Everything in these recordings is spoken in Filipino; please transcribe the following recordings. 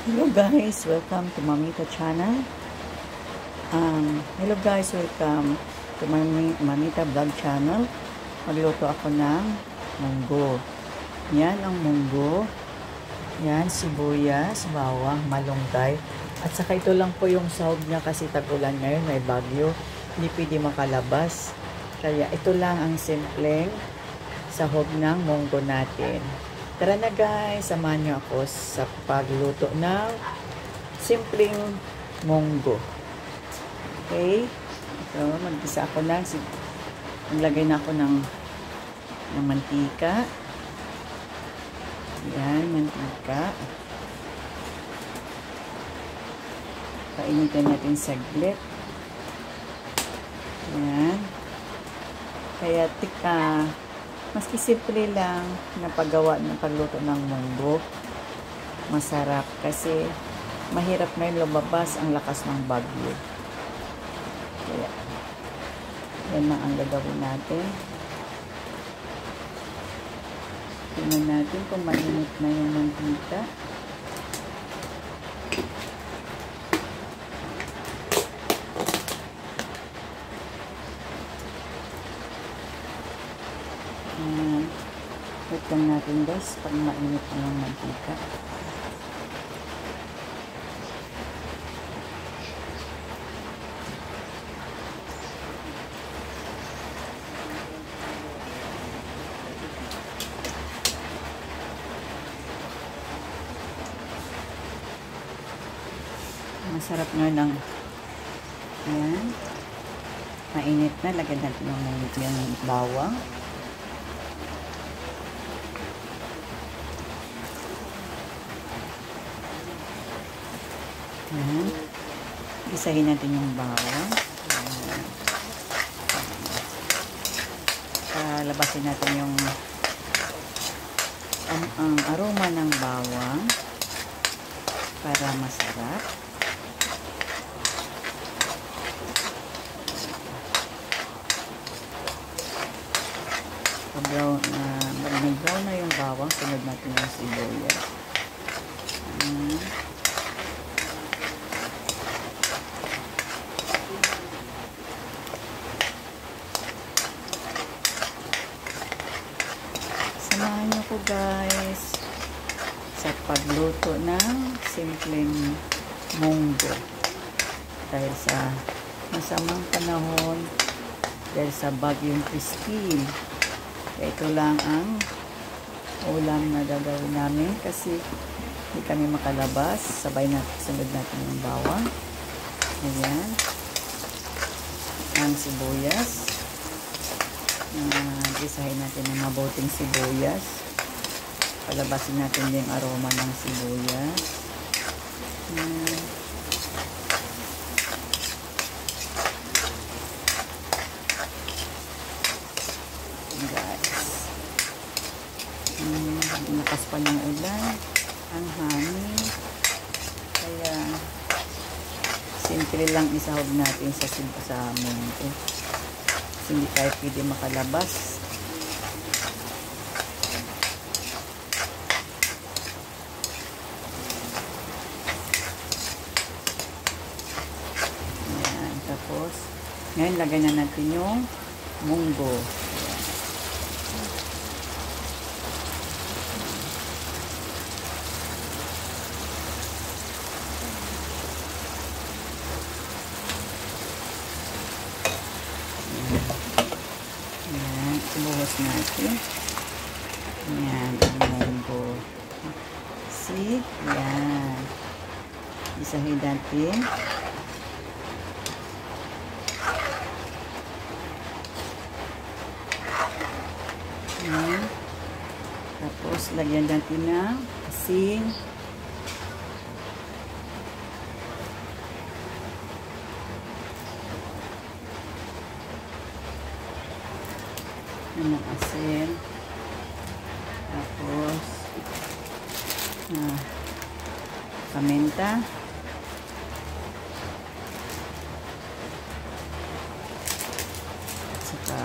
Hello guys, welcome to Mamita channel. Hello guys, welcome to Mamita vlog channel. Magluto ako ng munggo. Yan ang munggo. Yan, sibuyas, bawang, malunggay. At saka ito lang po yung sahog niya kasi tag-ulan ngayon, may bagyo. Hindi pwede makalabas. Kaya ito lang ang simpleng sahog ng munggo natin. Tara na guys, samahan niyo ako sa pagluto ng simpleng munggo. Okay? So, mag-isa ako lang. Maglagay na ako ng mantika. Yan, mantika. Painitin natin saglit. Yan. Kaya maski simple lang na paggawa ng pagluto ng munggo, masarap kasi mahirap ngayon lumabas ang lakas ng bagyo. Kaya, yan na ang gagawin natin. Tingnan natin kung mainit na yung mantika. Wait lang natin guys, pag mainit na yung mantika. Masarap nga ng ayan, mainit na. Lagyan natin yung bawang. Ayan. Isahin natin yung bawang. Labasin natin yung ang aroma ng bawang para masarap. Brown na yung bawang, sunod natin yung sibuyas. Samahan niyo ko guys sa pagluto ng simpleng munggo. Dahil sa masamang panahon, dahil sa bagyong Christine, ito lang ang ulam na gagawin namin kasi hindi kami makalabas. Sabay natin, sunod natin yung bawang. Ayan. Ang sibuyas. Isahin natin ng mabuting sibuyas. Palabasin natin yung aroma ng sibuyas. Guys. Lakas pa ng ulan. Ang hangin. Kaya simple lang isahog natin sa munggo. Hindi tayo pwede makalabas. Ayan, tapos ngayon lagay na natin yung munggo. Buhos natin. Yan, ang munggo. See? Yan. Isahin natin. Yan. Tapos, lagyan natin ng asin. Ng asin. Tapos paminta. At saka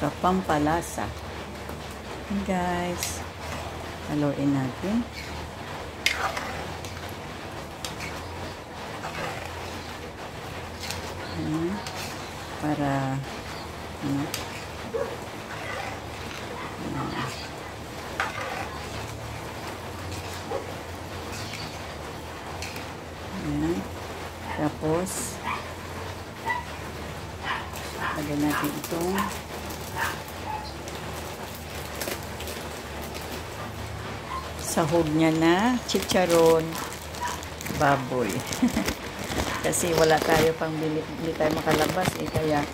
saka pampalasa. And guys, haluin natin. Para tapos lagyan natin itong sahog niya na chicharon baboy. Kasi wala tayo pang bili, hindi tayo makalabas kaya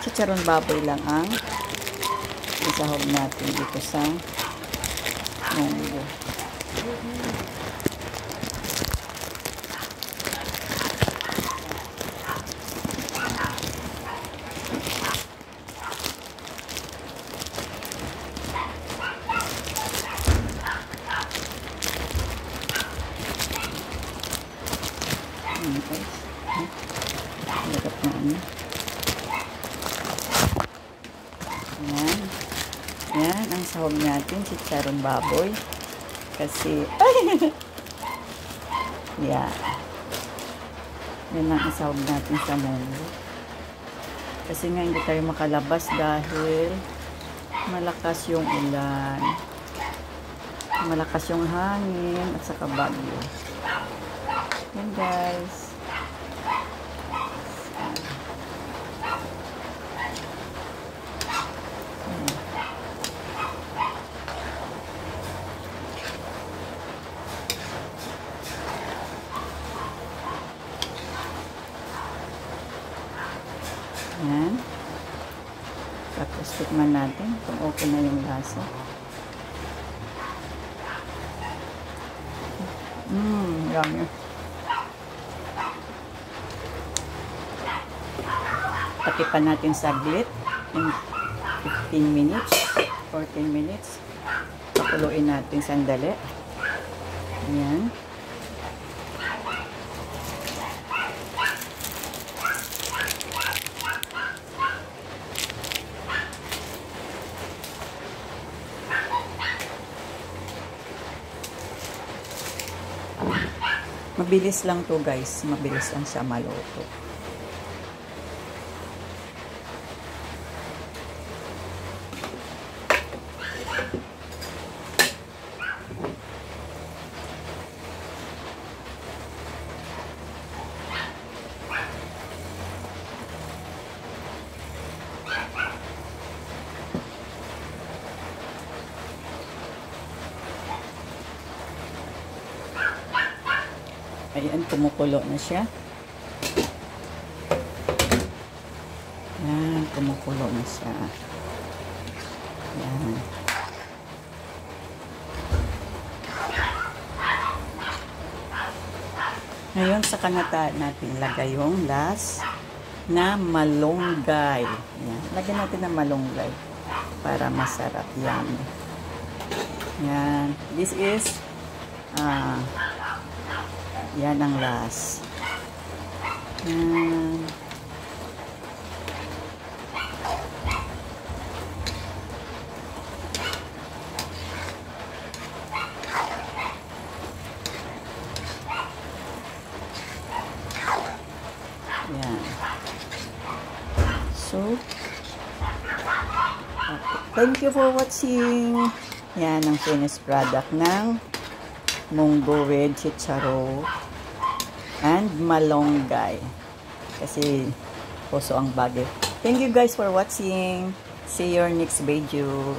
chicharon baboy lang ang isahog natin dito sa munggo. Lagap na yan ang sahog natin, chicharon baboy kasi yan ang sahog natin sa munggo kasi nga hindi tayo makalabas dahil malakas yung ulan, malakas yung hangin at saka bagyo. Yan guys. Yan. Tapos tikman natin kung okay na yung lasa. Yummy. Takipan natin saglit in 15 minutes, 14 minutes. Pakuluin natin sandali. Ayan. Mabilis lang to guys, mabilis lang siya maluto. Ayan, kumukulo na siya. Ayan, kumukulo na siya. Ayan. Ngayon, sa kanata natin lagay yung last na malunggay. Ayan. Lagyan natin ng malunggay para masarap yan. Ayan. This is yan ang last. Yan. Yan. So, thank you for watching. Yan ang finished product ng munggo with chicharo and malunggay. Kasi puso ang bagay. Thank you guys for watching. See you next video.